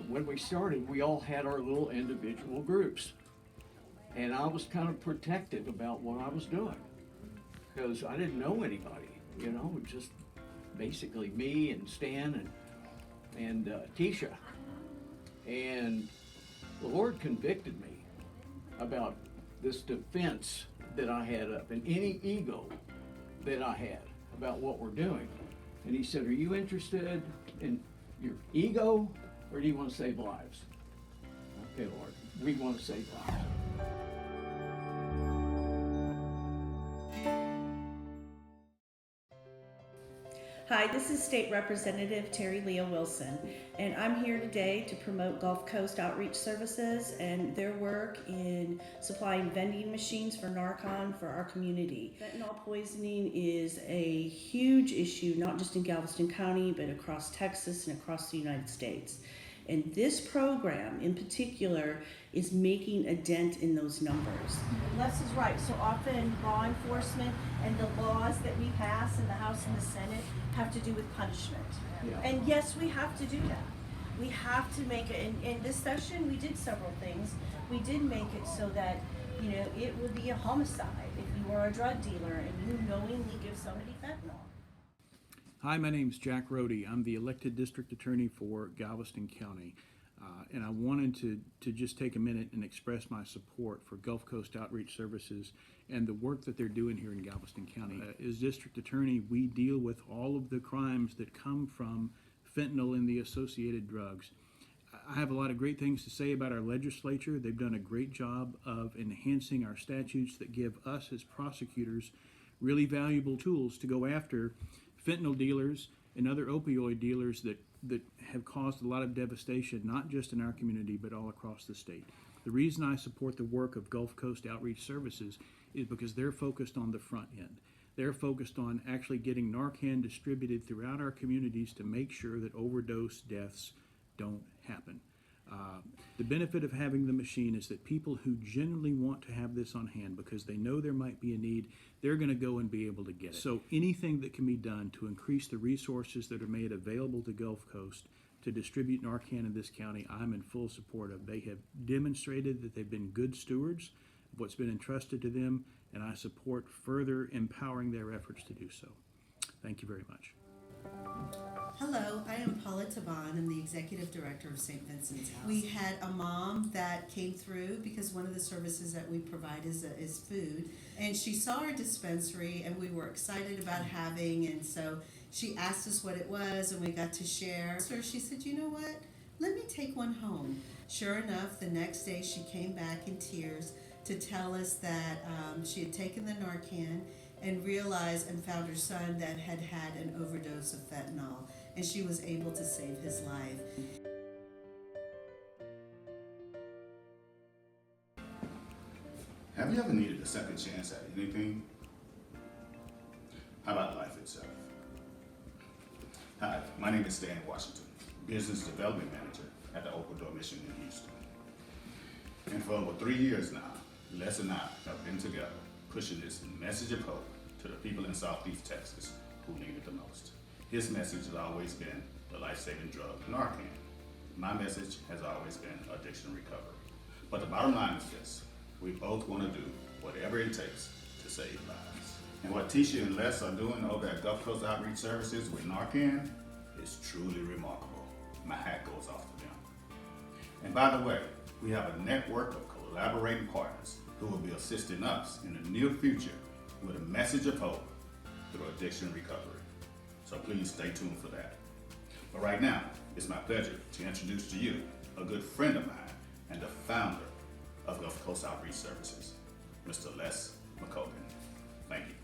when we started, we all had our little individual groups. And I was kind of protective about what I was doing because I didn't know anybody, it was just basically me and Stan and Tisha. And the Lord convicted me about this defense that I had up and any ego that I had about what we're doing. And he said, are you interested in your ego or do you want to save lives? Okay, Lord, we want to save lives. Hi, this is State Representative Terry Leah Wilson, and I'm here today to promote Gulf Coast Outreach Services and their work in supplying vending machines for Narcan for our community. Fentanyl poisoning is a huge issue, not just in Galveston County, but across Texas and across the United States. And this program in particular is making a dent in those numbers. Les is right. So often law enforcement and the laws that we pass in the House and the Senate have to do with punishment. Yeah. And yes, we have to do that. We have to make it, in this session we did several things. We did make it so that, it would be a homicide if you are a drug dealer and you knowingly give somebody fentanyl. Hi, my name is Jack Rohde. I'm the elected district attorney for Galveston County. And I wanted to just take a minute and express my support for Gulf Coast Outreach Services and the work that they're doing here in Galveston County. As district attorney, we deal with all of the crimes that come from fentanyl and the associated drugs. I have a lot of great things to say about our legislature. They've done a great job of enhancing our statutes that give us as prosecutors really valuable tools to go after fentanyl dealers and other opioid dealers that have caused a lot of devastation, not just in our community, but all across the state. The reason I support the work of Gulf Coast Outreach Services is because they're focused on the front end. They're focused on actually getting Narcan distributed throughout our communities to make sure that overdose deaths don't happen. The benefit of having the machine is that people who genuinely want to have this on hand because they know there might be a need, they're going to go and be able to get it. So anything that can be done to increase the resources that are made available to Gulf Coast to distribute Narcan in this county, I'm in full support of. They have demonstrated that they've been good stewards of what's been entrusted to them, and I support further empowering their efforts to do so. Thank you very much. Hello, I am Paula Taban. I'm the Executive Director of St. Vincent's House. We had a mom that came through because one of the services that we provide is food. And she saw our dispensary and we were excited about having, and so she asked us what it was and we got to share. So she said, you know what, let me take one home. Sure enough, the next day she came back in tears to tell us that she had taken the Narcan and realized and found her son that had had an overdose of fentanyl, and she was able to save his life. Have you ever needed a second chance at anything? How about life itself? Hi, my name is Stan Washington, Business Development Manager at the Open Door Mission in Houston. And for over 3 years now, Les and I have been together pushing this message of hope to the people in Southeast Texas who need it the most. His message has always been the life-saving drug, Narcan. My message has always been addiction recovery. But the bottom line is this: we both want to do whatever it takes to save lives. And what Tisha and Les are doing over at Gulf Coast Outreach Services with Narcan is truly remarkable. My hat goes off to them. And by the way, we have a network of collaborating partners who will be assisting us in the near future with a message of hope through addiction recovery. So please stay tuned for that. But right now, it's my pleasure to introduce to you a good friend of mine and the founder of Gulf Coast Outreach Services, Mr. Les McCogan. Thank you.